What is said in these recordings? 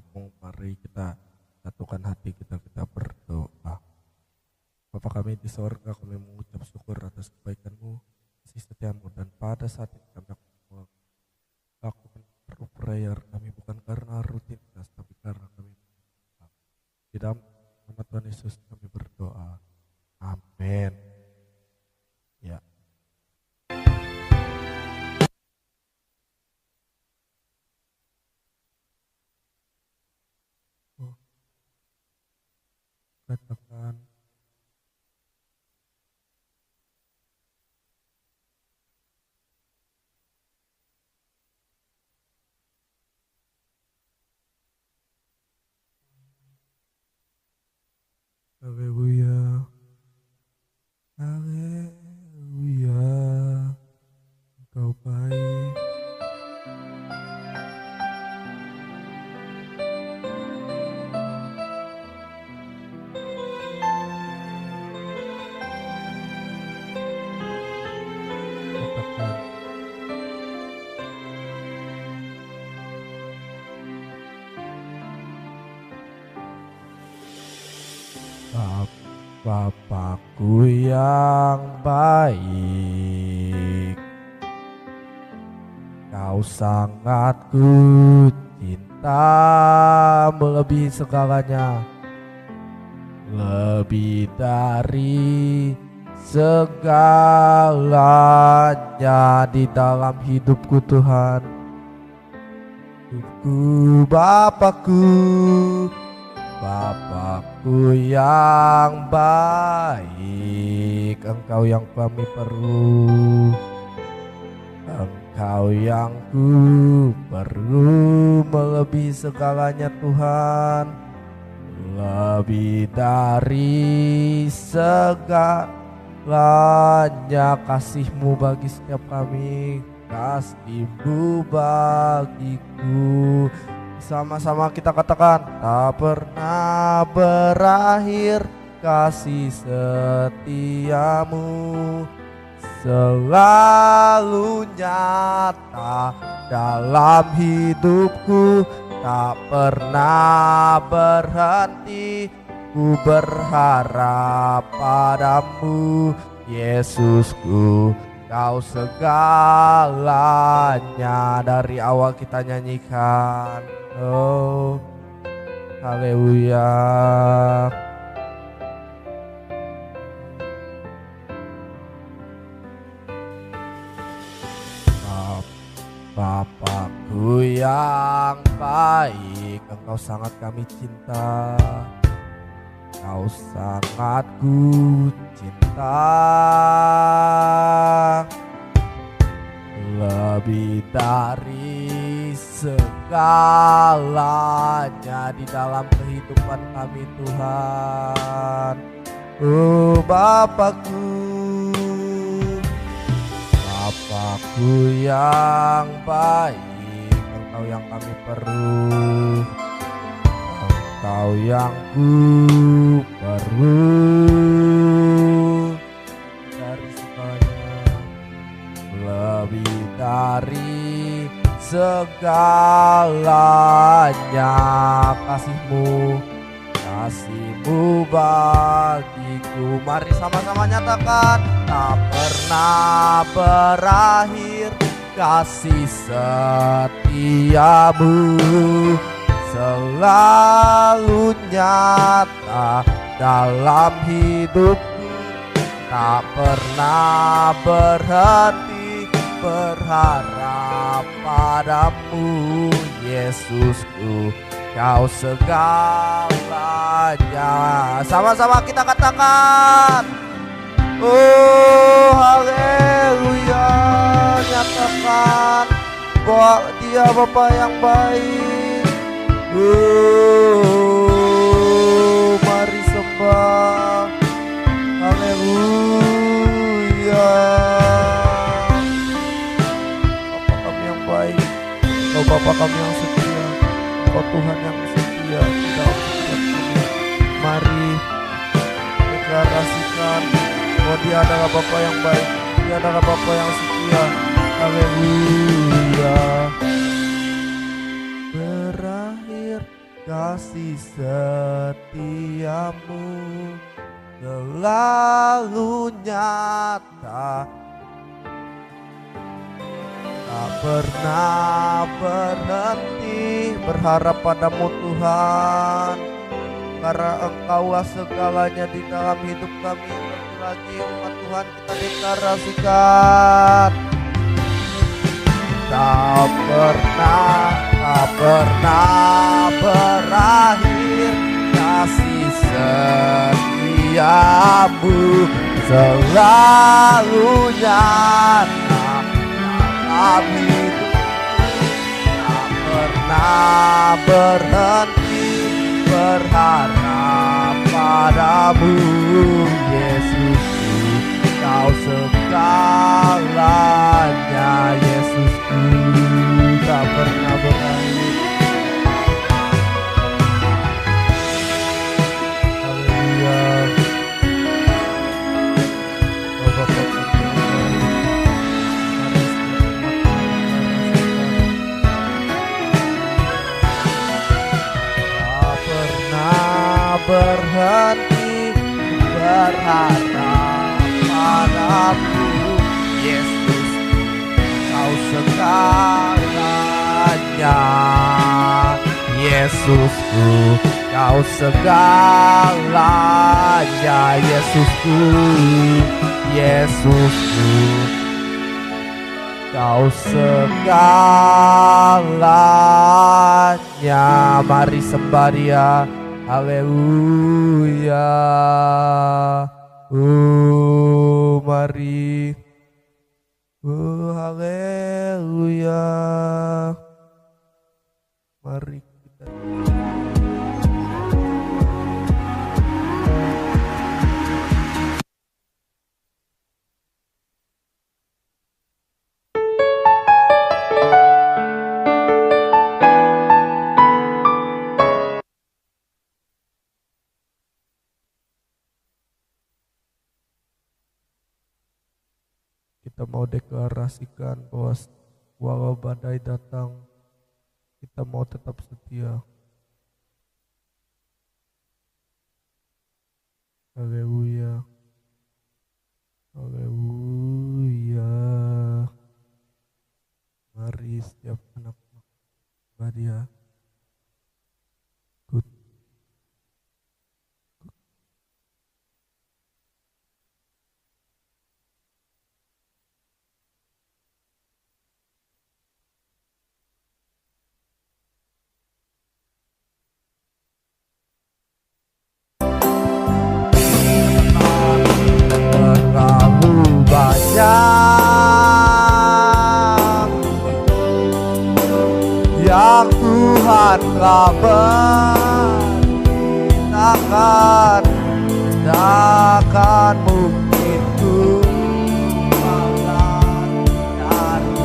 karuniamu. Mari kita satukan hati kita, kita berdoa. Bapa kami di sorga, kami mengucap syukur atas kebaikan-Mu, kasih setiamu, dan pada saat ini kami melakukan prayer kami bukan karena rutinitas, tapi karena kami di dalam nama Tuhan Yesus kami berdoa. Amin. Ya. Katakan haleluya, haleluya, Engkau baik. Katakan Bapakku yang baik, Kau sangat ku cinta melebihi segalanya, lebih dari segalanya di dalam hidupku Tuhan. Hidupku Bapakku yang baik, Engkau yang kami perlu, Engkau yang ku perlu melebihi segalanya Tuhan, lebih dari segalanya kasih-Mu bagi setiap kami, kasih-Mu bagiku. Sama-sama kita katakan, tak pernah berakhir kasih setiamu, selalu nyata dalam hidupku, tak pernah berhenti ku berharap padamu, Yesusku. Kau segalanya. Dari awal kita nyanyikan, oh haleluya. Bapakku yang baik, Engkau sangat kami cinta, Kau sangat ku cinta, lebih dari segalanya di dalam kehidupan kami Tuhan. Oh Bapakku yang baik, Engkau yang kami perlu, Engkau yang ku perlu dari segalanya, lebih dari segalanya kasih-Mu bagiku. Mari sama-sama nyatakan, tak pernah berakhir kasih setiamu, selalu nyata dalam hidupku, tak pernah berhenti berharap padamu, Yesusku. Kau segalanya. Sama-sama kita katakan, oh haleluya. Nyatakan bahwa Dia Bapa yang baik. Oh mari sembah, haleluya. Bapa kami yang baik, oh Bapa kami yang setia, Kau Tuhan yang setia di dalam setiap kami. Mari deklarasikan bahwa Dia adalah Bapa yang baik, Dia adalah Bapa yang setia. Haleluya. Berakhir kasih setiamu selalu nyata, tak pernah berhenti berharap padamu Tuhan, karena Engkaulah segalanya di dalam hidup kami. Lagi umat Tuhan kita deklarasikan, tak pernah berakhir kasih setiamu selalu nyata dalam hidup, tak pernah berhenti berharap padamu Yesusku, Kau segalanya Yesusku, tak pernah berakhir. Haleluya. Oh Bapa kami, tak pernah berhenti berharap padamu Yesus, Kau segalanya Yesusku, Kau segalanya Yesusku, Yesusku, Kau segalanya. Mari sembah Dia. Haleluya. Mari. Haleluya. Mari kita mau deklarasikan bahwa walau badai datang, kita mau tetap setia. Haleluya. Haleluya. Mari setiap anak Dia. Yang Tuhan telah beritakan, takkan mungkin ku dari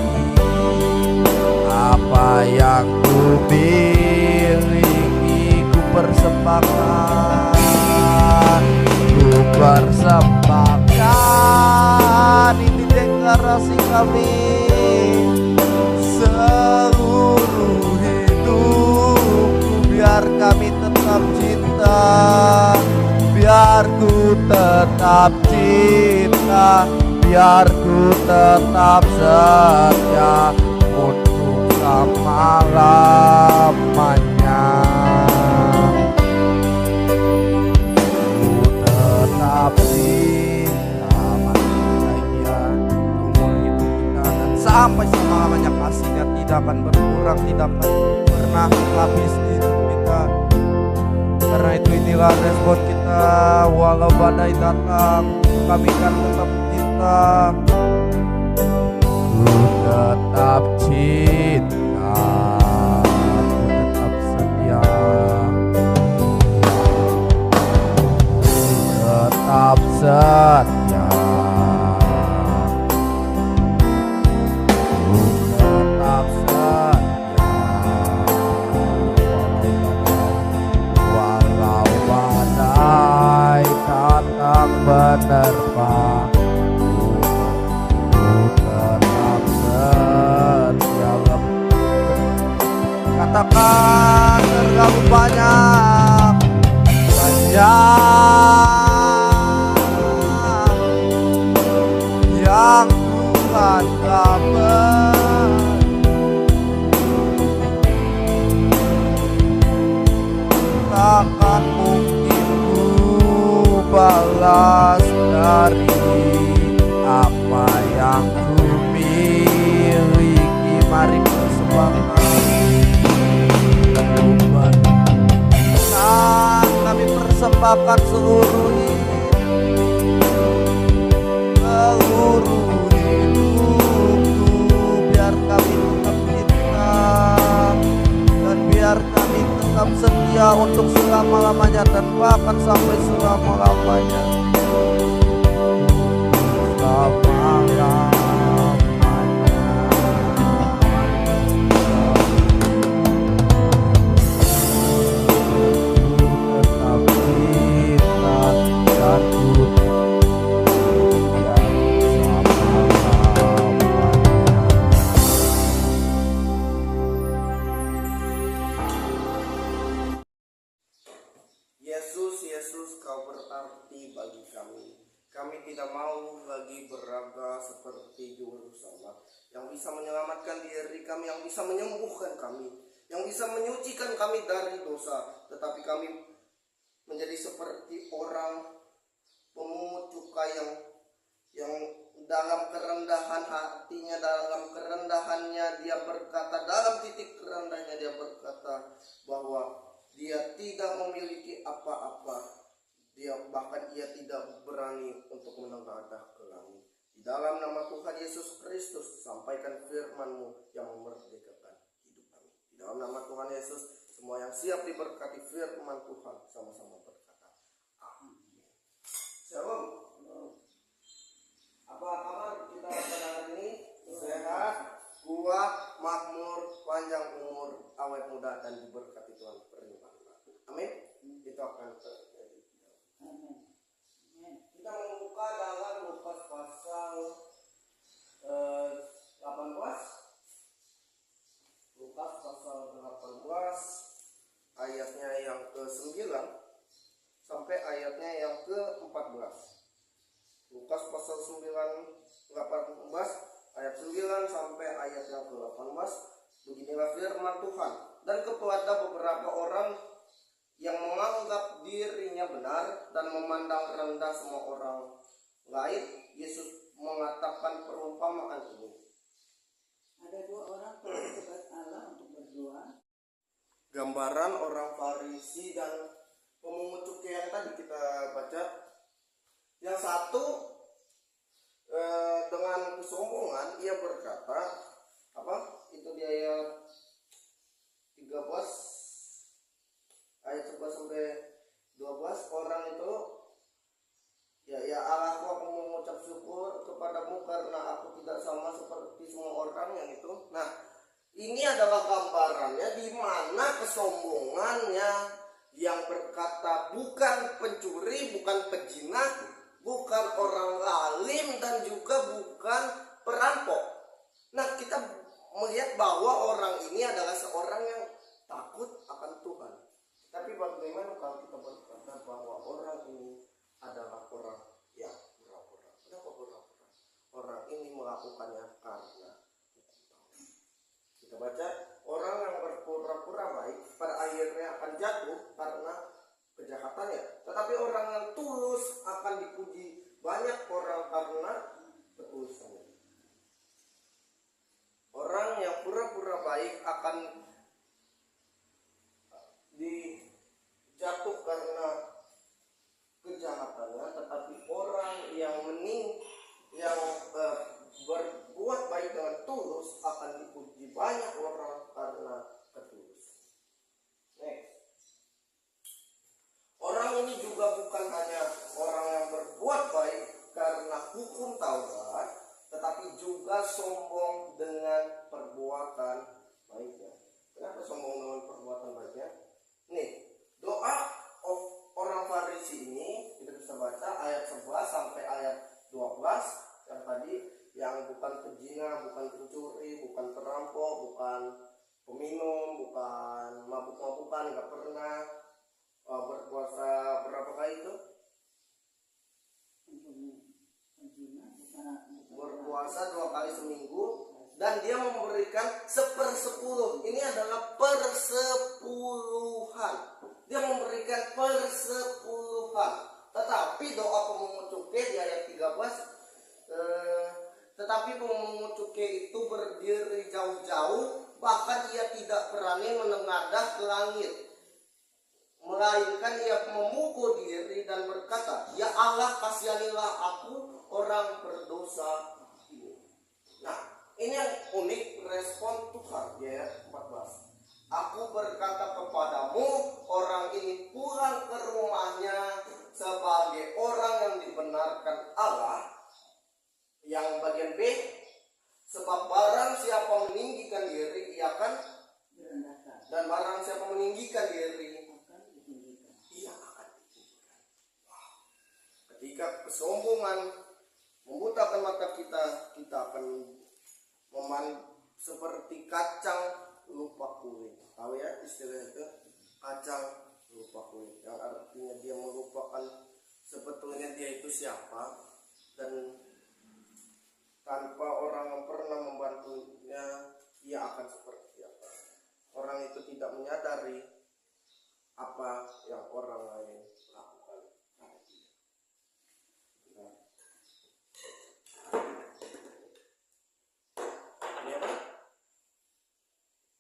apa yang ku miliki, ku persembahkan, ini deklarasi kami. Seluruh hidupku biar kami tetap cinta, biar ku tetap cinta, biar ku tetap setia untuk selama-lamanya. Ku tetap cinta seumur hidup kita, dan sampai selama-lamanya kasihnya tidak akan berkurang, tidak akan pernah habis di hidup kita. Karena itu inilah respon kita, walau badai datang kami akan tetap cinta. Ku tetap cinta, ku tetap setia, ku tetap setia. Menerpa, ku tetap setia. terlalu banyak yang Tuhan telah takkan mungkin ku balas dari apa yang ku miliki. Mari persembahkan dan kami persembahkan seluruh hidupku, biar kami tetap cinta dan biar kami tetap setia untuk selama-lamanya dan bahkan sampai selama-lamanya. Yesus, Yesus, Kau berarti bagi kami. Kami tidak mau lagi beraga seperti juru selamat yang bisa menyelamatkan diri kami, yang bisa menyembuhkan kami, yang bisa menyucikan kami dari dosa. Tetapi kami menjadi seperti orang pemungut cukai yang dalam kerendahan hatinya, dalam kerendahannya dia berkata, dalam titik kerendahnya dia berkata bahwa dia tidak memiliki apa-apa. Bahkan ia tidak berani untuk menengadah ke langit. Di dalam nama Tuhan Yesus Kristus, sampaikan firman-Mu yang memerdekakan hidup kami. Di dalam nama Tuhan Yesus, semua yang siap diberkati firman Tuhan sama-sama berkata amin. Shalom. Apa kabar kita pada hari ini? Sehat, kuat, makmur, panjang umur, awet muda, dan diberkati Tuhan berlimpah. Amin. Itu akan terjadi. Kita membuka dalam Lukas pasal 18. Lukas pasal 18 ayatnya yang ke-9 sampai ayatnya yang ke-14. Lukas pasal 18 ayat 9 sampai ayat yang ke-18. Beginilah firman Tuhan. Dan kepada beberapa orang yang menganggap dirinya benar dan memandang rendah semua orang lain, Yesus mengatakan perumpamaan ini. Ada dua orang pergi ke bait Allah untuk berdoa. Gambaran orang Farisi dan pemungut cukai yang tadi kita baca. Yang satu dengan kesombongan ia berkata, itu di ayat 13 ayat 11 sampai 12, orang itu ya Allahku, aku mengucap syukur kepadamu karena aku tidak sama seperti semua orang yang itu. Nah, ini adalah gambarannya di mana kesombongannya yang berkata bukan pencuri, bukan pejina, bukan orang zalim, dan juga bukan perampok. Nah, kita melihat bahwa orang ini adalah seorang yang takut akan Tuhan. Tapi bagaimana kalau kita berkata bahwa orang ini adalah orang yang pura-pura? Kenapa pura-pura? Orang ini melakukannya karena hukum Taurat. Kita baca, orang yang berpura-pura baik pada akhirnya akan jatuh karena kejahatannya. Tetapi orang yang tulus akan dipuji banyak orang karena ketulusannya. Orang yang pura-pura baik akan dijatuh karena kejahatannya, tetapi orang yang berbuat baik dengan tulus akan dipuji banyak orang karena ketulusan. Orang ini juga bukan hanya orang yang berbuat baik karena hukum Taurat, tetapi juga sombong dengan perbuatan baiknya. Kenapa sombong dengan perbuatan baiknya? Nih, doa orang Farisi ini kita bisa baca ayat 11 sampai ayat 12 yang tadi, yang bukan pezina, bukan pencuri, bukan perampok, bukan peminum, bukan mabuk-mabukan, nggak pernah pernah berpuasa berapa kali itu? Berpuasa 2 kali seminggu, dan dia memberikan 1/10. Ini adalah persepuluhan. Dia memberikan persepuluhan. Tetapi doa pemungut cukai di ayat 13, tetapi pemungut cukai itu berdiri jauh-jauh, bahkan ia tidak berani menengadah ke langit, melainkan ia memukul diri dan berkata, "Ya Allah, kasihanilah aku, orang berdosa ini." Nah, ini yang unik respon Tuhan di ayat 14. "Aku berkata kepadamu, orang ini pulang ke rumahnya sebagai orang yang dibenarkan Allah." Yang bagian B, "Sebab barang siapa meninggikan diri, ia akan direndahkan, dan barang siapa meninggikan diri, akan ditinggikan." ia akan ditinggikan." Ketika kesombongan membutakan mata kita, kita akan seperti kacang lupa kulit. Tahu ya istilah itu, kacang lupa kulit, yang artinya dia melupakan sebetulnya dia itu siapa, dan tanpa orang yang pernah membantunya, ia akan seperti apa. Orang itu tidak menyadari apa yang orang lain lakukan. Ini apa?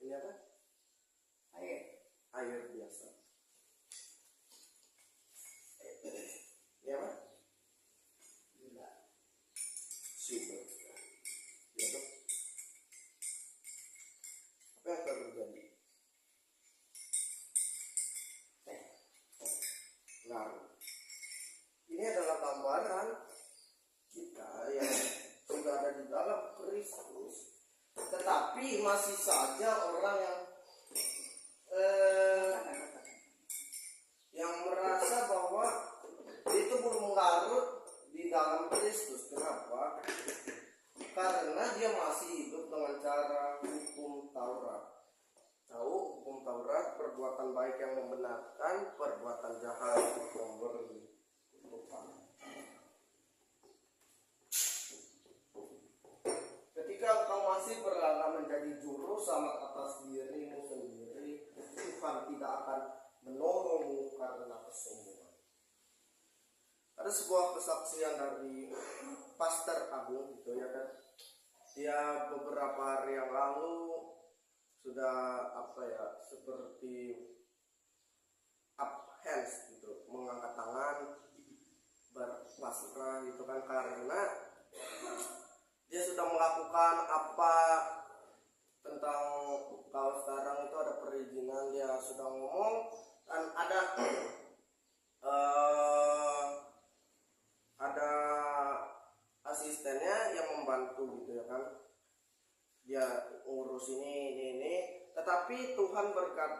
Ini apa? Air. Air biasa. Ini apa? Gula. Sugar. Ya dok. Apa yang terjadi? Larut. Ini adalah gambaran kita yang sudah ada di dalam Kristus, tetapi masih saja orang yang merasa bahwa itu belum larut di dalam Kristus. Kenapa? Karena dia masih hidup dengan cara hukum Taurat. Tahu hukum Taurat, perbuatan baik yang membenarkan, perbuatan jahat yang memberi kutukan. Ketika engkau masih berlagak menjadi juru selamat atas dirimu sendiri, Tuhan tidak akan menolongmu karena kesombongan. Ada sebuah kesaksian dari Pastor Agung gitu ya kan. Dia beberapa hari yang lalu sudah seperti up hands gitu, mengangkat tangan berpasrah gitu kan, karena dia sudah melakukan apa tentang kalau sekarang itu ada perizinan, dia sudah ngomong, dan ada asistennya yang membantu gitu ya kan, dia ngurus ini, tetapi Tuhan berkat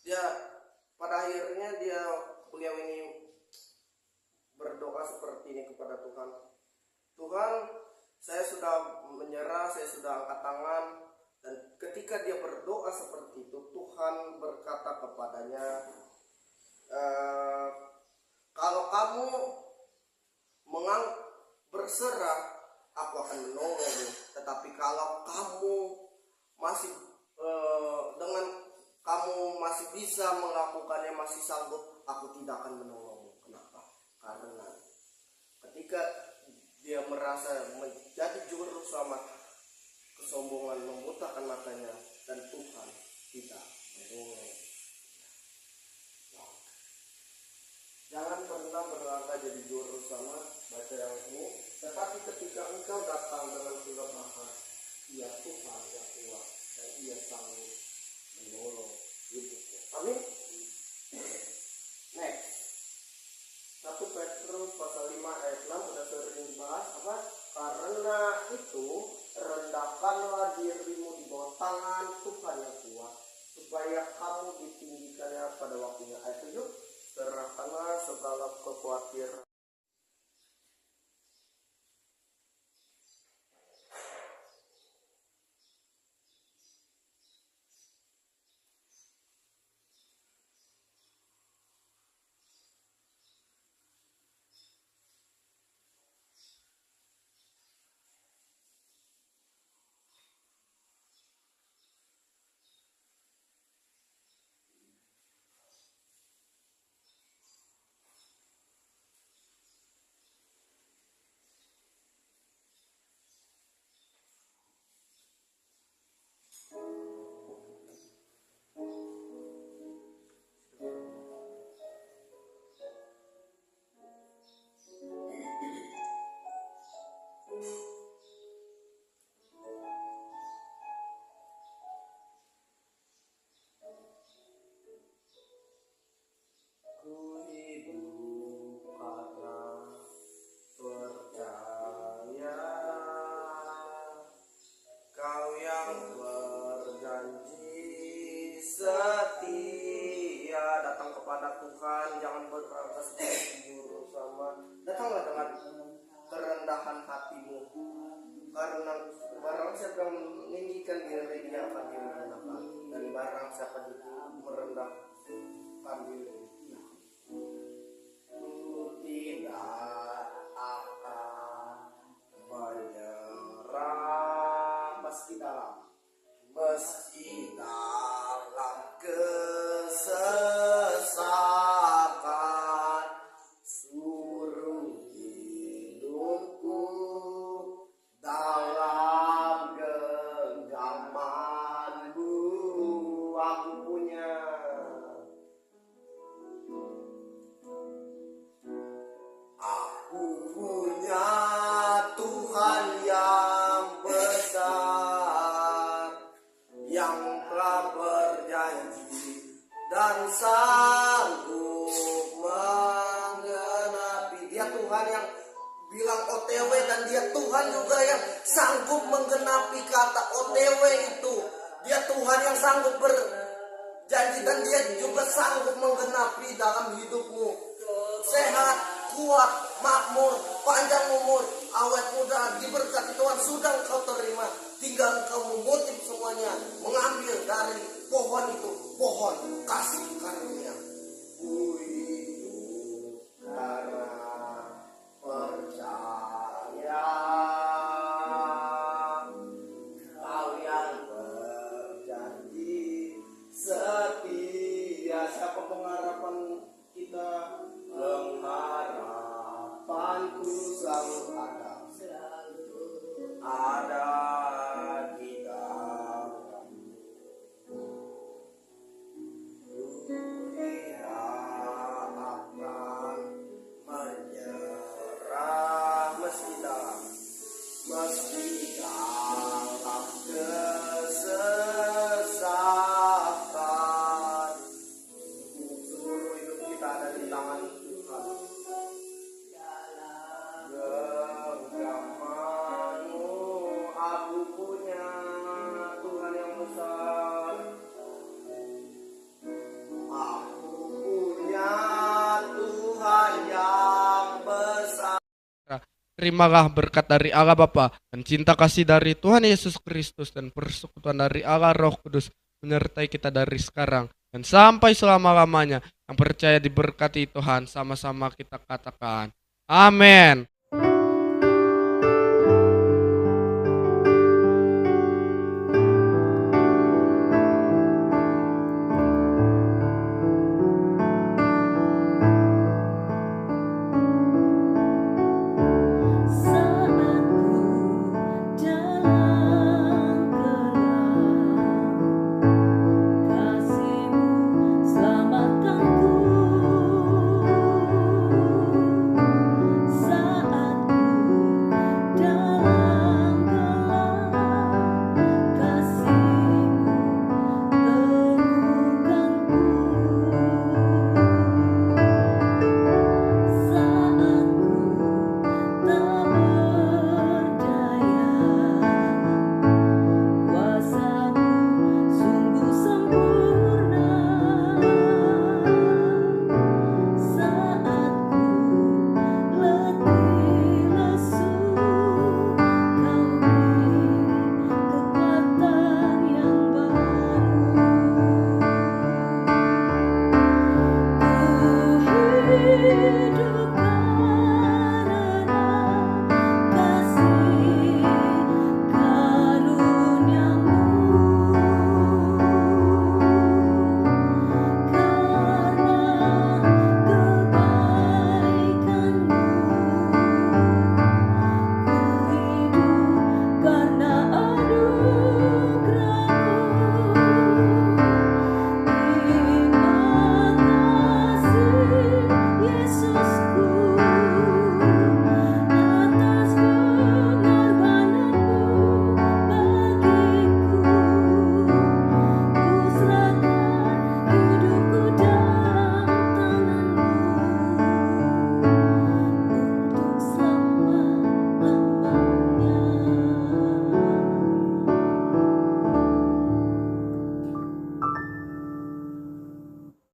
dia, pada akhirnya beliau ini berdoa seperti ini kepada Tuhan. "Tuhan, saya sudah menyerah, saya sudah angkat tangan." Dan ketika dia berdoa seperti itu, Tuhan berkata kepadanya, "Kalau kamu berserah, aku akan menolongmu. Tetapi kalau kamu masih kamu masih bisa melakukannya, masih sanggup, aku tidak akan menolongmu." Kenapa? Karena ketika dia merasa menjadi juru selamat, kesombongan membutakan matanya, dan Tuhan tidak menolong. Jangan pernah berlagak jadi juru selamat, baca yang ini. Tetapi ketika engkau datang dengan kelemahan, ia Tuhan yang kuat dan ia sanggup menolong hidupmu. Amin. Next, 1 Petrus pasal 5 ayat 6 udah sering dibahas apa? "Karena itu rendahkanlah dirimu di bawah tangan Tuhan yang kuat, supaya kamu ditinggikannya pada waktunya." Ayat 7, "Serahkanlah segala kekhawatiran." kepada Tuhan, jangan berkata seperti buruk sama. Datanglah dengan kerendahan hatimu, karena barang siapa yang meninggikan diri dia akan direndahkan, dan barang siapa yang merendahkan diri tidak akan menyerah meski dalam kesesatan, suruh hidupku dalam genggamanmu. Aku punya Tuhan yang besar, yang telah berjanji dan sanggup menggenapi. Dia Tuhan yang bilang OTW, dan dia Tuhan juga yang sanggup menggenapi kata OTW itu. Dia Tuhan yang sanggup berjanji dan dia juga sanggup menggenapi dalam hidupmu. Sehat, kuat, makmur, panjang umur, awet muda, diberkati Tuhan sudah engkau terima. Tinggal engkau mengutip semuanya, mengambil dari pohon itu, pohon kasih karunia. Ku hidup karena percaya, Kau yang berjanji setia. Siapa pengharapan kita? Pengharapanku selalu ada di dalam-Mu. Tidak akan menyerah meski dalam kesesatan. Seluruh hidup kita ada di tangan Tuhan. Genggamanmu aku punya, Tuhan yang besar. Aku punya Tuhan yang besar. Terimalah berkat dari Allah Bapa dan cinta kasih dari Tuhan Yesus Kristus dan persekutuan dari Allah Roh Kudus menyertai kita dari sekarang dan sampai selama-lamanya. Yang percaya diberkati Tuhan, sama-sama kita katakan amin.